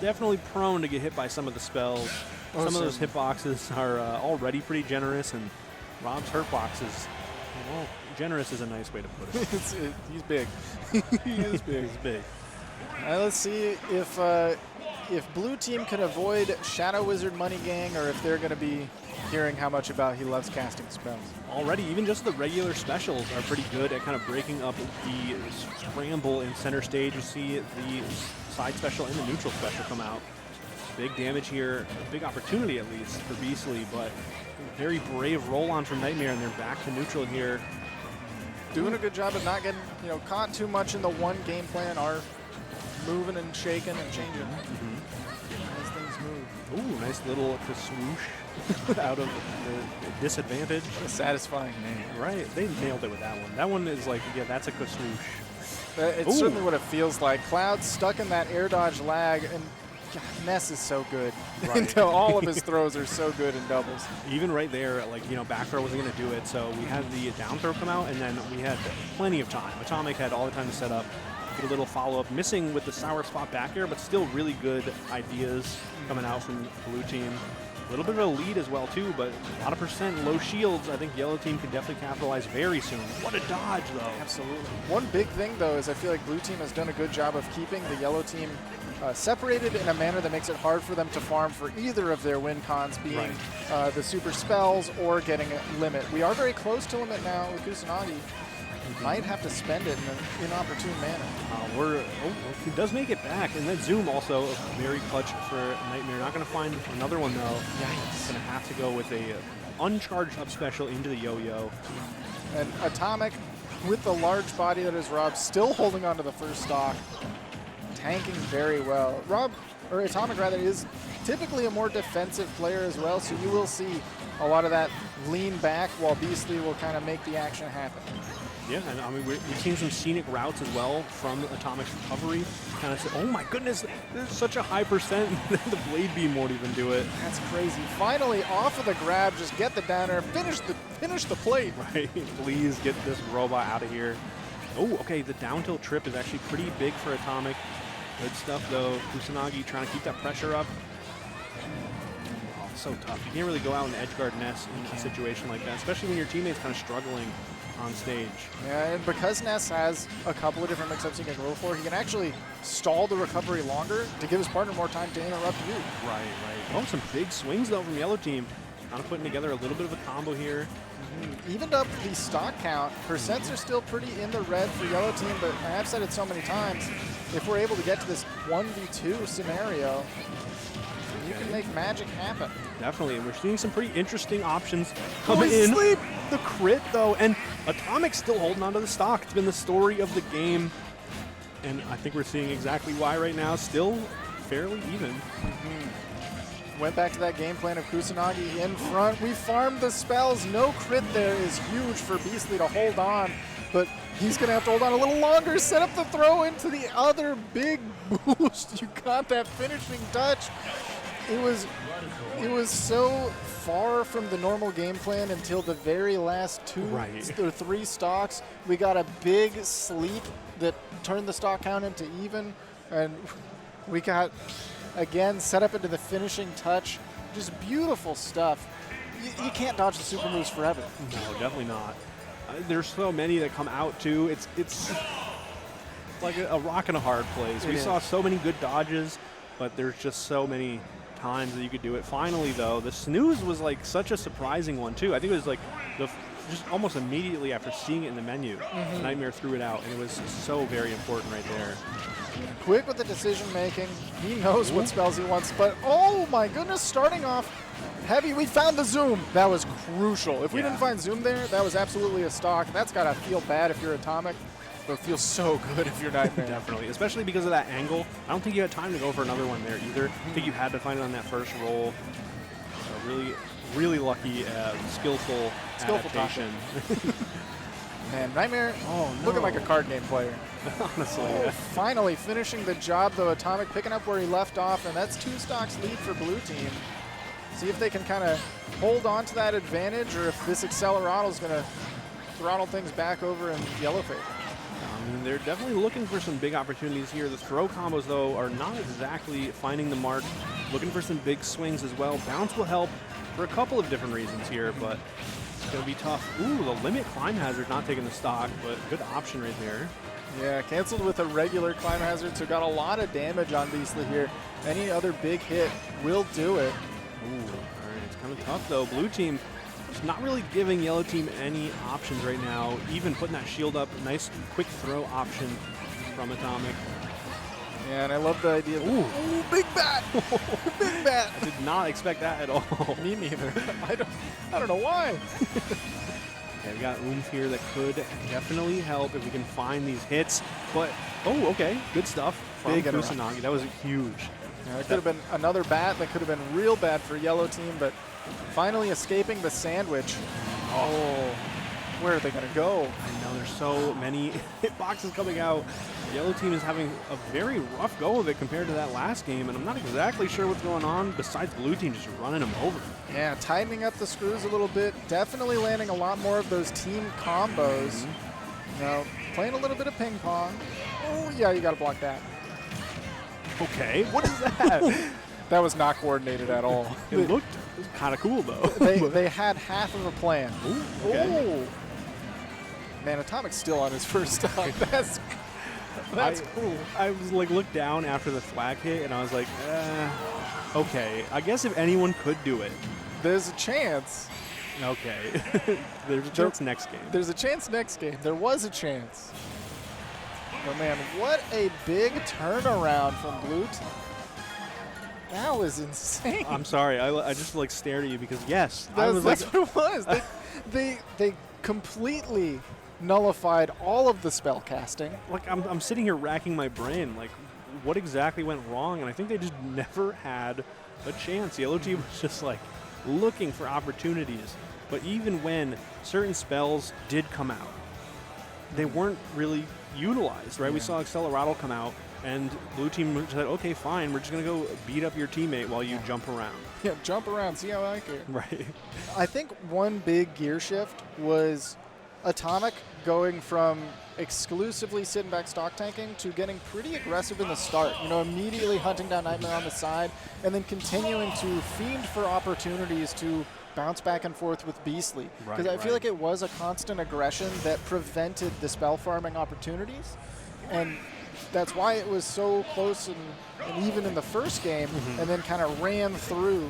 definitely prone to get hit by some of the spells. Some of those hitboxes are already pretty generous, and Rob's hurtbox is, well, generous is a nice way to put it. He's big. He is big. He's big. All right, let's see if blue team can avoid Shadow Wizard Money Gang, or if they're going to be hearing how much about he loves casting spells. Already, even just the regular specials are pretty good at kind of breaking up the scramble in center stage. You see the side special and the neutral special come out. Big damage here, a big opportunity at least for Beastly, but very brave roll on from Nightmare, and they're back to neutral here. Doing a good job of not getting caught too much in the one game plan, are moving and shaking and changing as things move. Ooh, nice little swoosh out of the disadvantage. A satisfying name. Right, they nailed it with that one. That one is like, yeah, that's a swoosh. It's certainly what it feels like. Cloud stuck in that air dodge lag, and God, Ness is so good. Right. All of his throws are so good in doubles. Even right there, like, back throw wasn't going to do it, so we had the down throw come out, and then we had plenty of time. Atomic had all the time to set up, get a little follow-up, missing with the sour spot back air, but still really good ideas coming out from blue team. A little bit of a lead as well, too, but a lot of percent, low shields. I think yellow team can definitely capitalize very soon. What a dodge, though. Absolutely. One big thing, though, is I feel like blue team has done a good job of keeping the yellow team separated in a manner that makes it hard for them to farm for either of their win cons, being the super spells or getting a limit. We are very close to limit now with Kusanagi. Might have to spend it in an inopportune manner. He does make it back, and then Zoom also very clutch for Nightmare. Not going to find another one, though. Yikes. Going to have to go with a uncharged up special into the yo-yo. And Atomic, with the large body that is Rob, still holding on to the first stock, tanking very well. Atomic rather, is typically a more defensive player as well, so you will see a lot of that lean back while Beastly will kind of make the action happen. Yeah, and I mean, we've seen some scenic routes as well from Atomic's recovery. Kind of say, oh my goodness, there's such a high percent. The blade beam won't even do it. That's crazy. Finally, off of the grab, just get the downer, finish the plate. Right, please get this robot out of here. Oh, okay, the down tilt trip is actually pretty big for Atomic. Good stuff, though. Kusanagi trying to keep that pressure up. Oh, so tough. You can't really go out and edge guard Ness in a situation like that, especially when your teammate's kind of struggling on stage. Yeah, and because Ness has a couple of different mix-ups he can roll for, he can actually stall the recovery longer to give his partner more time to interrupt you. Right. Oh, some big swings, though, from yellow team. Kind of putting together a little bit of a combo here. Evened up the stock count. Percents are still pretty in the red for yellow team, but I have said it so many times, if we're able to get to this 1v2 scenario, you can make magic happen. Definitely, and we're seeing some pretty interesting options coming in. Sleep. The crit, though, and Atomic still holding on to the stock. It's been the story of the game, and I think we're seeing exactly why right now. Still fairly even. Went back to that game plan of Kusanagi in front. We farmed the spells. No crit there is huge for Beastly to hold on, but he's going to have to hold on a little longer. Set up the throw into the other big boost. You got that finishing touch. It was so far from the normal game plan until the very last or three stocks. We got a big sleep that turned the stock count into even, and we got, again, set up into the finishing touch. Just beautiful stuff. You can't dodge the super moves forever. No, definitely not. There's so many that come out, too. It's like a rock and a hard place. We saw so many good dodges, but there's just so many times that you could do it. Finally, though, the snooze was like such a surprising one, too. I think it was like just almost immediately after seeing it in the menu, Nightmare threw it out, and it was so very important right there. Quick with the decision making. He knows what spells he wants, but oh my goodness, starting off heavy. We found the zoom. That was crucial. If we didn't find zoom there, that was absolutely a stock. That's got to feel bad if you're Atomic, but it feels so good if you're Nightmare. Definitely, especially because of that angle. I don't think you had time to go for another one there either. I think you had to find it on that first roll. So really lucky, skillful adaptation. Man, Nightmare looking like a card game player. Honestly. Finally finishing the job, though. Atomic picking up where he left off, and that's 2 stocks lead for blue team. See if they can kind of hold on to that advantage, or if this Accelerato is going to throttle things back over in yellow favor. I mean, they're definitely looking for some big opportunities here. The throw combos, though, are not exactly finding the mark. Looking for some big swings as well. Bounce will help for a couple of different reasons here, but it's going to be tough. Ooh, the limit climb hazard not taking the stock, but good option right there. Yeah, canceled with a regular climb hazard, so got a lot of damage on Beastly here. Any other big hit will do it. Ooh, all right, it's kind of tough, though. Blue team just not really giving yellow team any options right now, even putting that shield up. Nice quick throw option from Atomic. Yeah, and I love the idea of, ooh, big bat! Big bat! I did not expect that at all. Me neither. I don't know why. Okay, we got oomph here that could definitely help if we can find these hits. But, oh, okay, good stuff from Kusanagi. That was huge. Yeah, that could have been another bat. That could have been real bad for yellow team, but finally escaping the sandwich. Oh, where are they going to go? I know, there's so many hitboxes coming out. Yellow team is having a very rough go of it compared to that last game, and I'm not exactly sure what's going on besides blue team just running them over. Yeah, tightening up the screws a little bit, definitely landing a lot more of those team combos. You know, playing a little bit of ping pong. Oh, yeah, you got to block that. Okay, what is that? That was not coordinated at all. It looked kind of cool, though. They had half of a plan. Ooh, okay. Oh. Man, Atomic's still on his first stock. That's cool. I was like, looked down after the flag hit, and I was like, okay. I guess if anyone could do it. There's a chance. Okay. There's a chance next game. There's a chance next game. There was a chance. But man, what a big turnaround from blue team. That was insane. I'm sorry. I just like stared at you because yes, that's what it was. They completely nullified all of the spell casting. Like I'm sitting here racking my brain. Like, what exactly went wrong? And I think they just never had a chance. Yellow team was just like looking for opportunities. But even when certain spells did come out, they weren't really utilized, right? Yeah. We saw Accelerado come out, and blue team said, okay, fine, we're just going to go beat up your teammate while you jump around. Yeah, jump around, see how I like it. Right. I think one big gear shift was Atomic going from exclusively sitting back stock tanking to getting pretty aggressive in the start. You know, immediately hunting down Nightmare on the side, and then continuing to fiend for opportunities to bounce back and forth with Beastly. Because I feel like it was a constant aggression that prevented the spell farming opportunities. And that's why it was so close and even in the first game, and then kind of ran through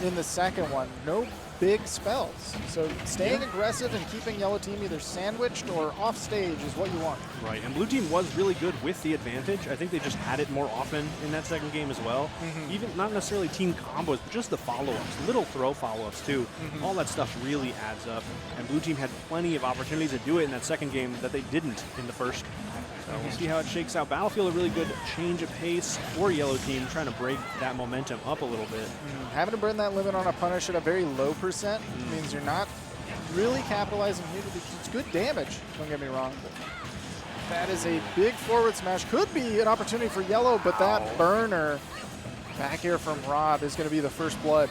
in the second one. No big spells. So staying aggressive and keeping yellow team either sandwiched or off stage is what you want. Right, and blue team was really good with the advantage. I think they just had it more often in that second game as well. Even not necessarily team combos, but just the follow-ups, little throw follow-ups too. All that stuff really adds up. And blue team had plenty of opportunities to do it in that second game that they didn't in the first. So we'll see how it shakes out. Battlefield, a really good change of pace for yellow team, trying to break that momentum up a little bit. Having to burn that limit on a punish at a very low percent means you're not really capitalizing here. It's good damage, don't get me wrong. But that is a big forward smash. Could be an opportunity for yellow, but that burner back here from Rob is going to be the first blood.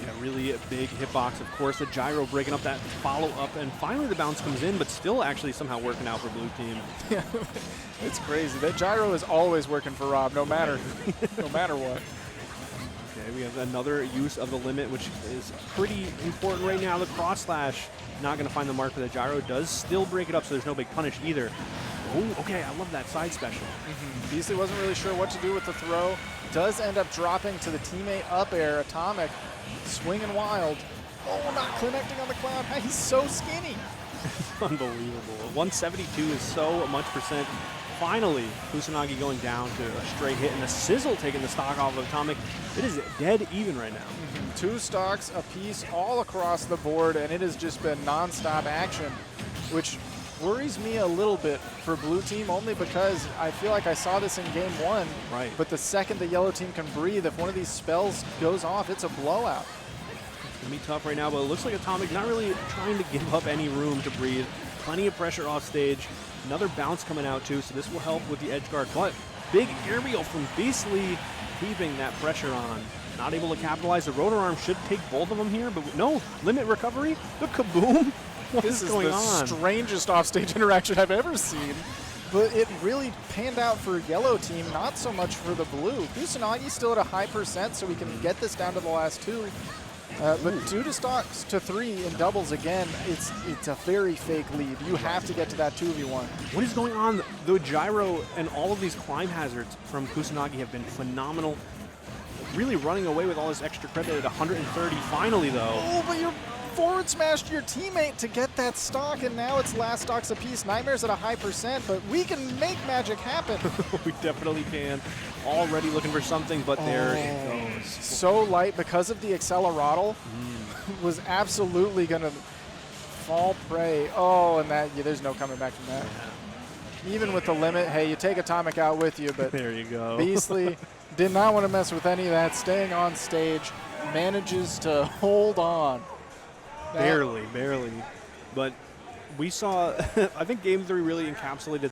Yeah, really a big hitbox, of course. The gyro breaking up that follow-up, and finally the bounce comes in, but still actually somehow working out for blue team. Yeah, it's crazy. That gyro is always working for Rob, no matter what. Okay, we have another use of the limit, which is pretty important right now. The cross slash, not going to find the mark, but the gyro does still break it up, so there's no big punish either. Oh, okay, I love that side special. Beastly wasn't really sure what to do with the throw. Does end up dropping to the teammate up air. Atomic swinging wild. Oh, not connecting on the cloud. He's so skinny. Unbelievable. 172 is so much percent. Finally, Kusanagi going down to a straight hit, and the sizzle taking the stock off of Atomic. It is dead even right now. 2 stocks apiece all across the board, and it has just been non-stop action, which worries me a little bit for blue team, only because I feel like I saw this in game 1. Right. But the second the yellow team can breathe, if one of these spells goes off, it's a blowout. It's going to be tough right now, but it looks like Atomic not really trying to give up any room to breathe. Plenty of pressure off stage. Another bounce coming out too, so this will help with the edge guard. But big aerial from Beastly, keeping that pressure on. Not able to capitalize. The rotor arm should take both of them here, but no, limit recovery. The kaboom. What is going on? This is the strangest offstage interaction I've ever seen. but it really panned out for yellow team, not so much for the blue. Kusanagi still at a high percent, so we can get this down to the last 2. But 2 to stocks to 3 in doubles again, it's a very fake lead. You have to get to that 2v1. What is going on? The gyro and all of these climb hazards from Kusanagi have been phenomenal. Really running away with all this extra credit at 130 finally, though. Oh, but you're forward smashed your teammate to get that stock, and now it's last stocks apiece. Nightmare's at a high percent, but we can make magic happen. We definitely can. Already looking for something, but there it goes. So light because of the acceleratl. Was absolutely going to fall prey. Oh, and that there's no coming back from that. Yeah. Even with the limit, hey, you take Atomic out with you, but there you go. Beastly did not want to mess with any of that. Staying on stage, manages to hold on. Barely. But we saw, I think Game 3 really encapsulated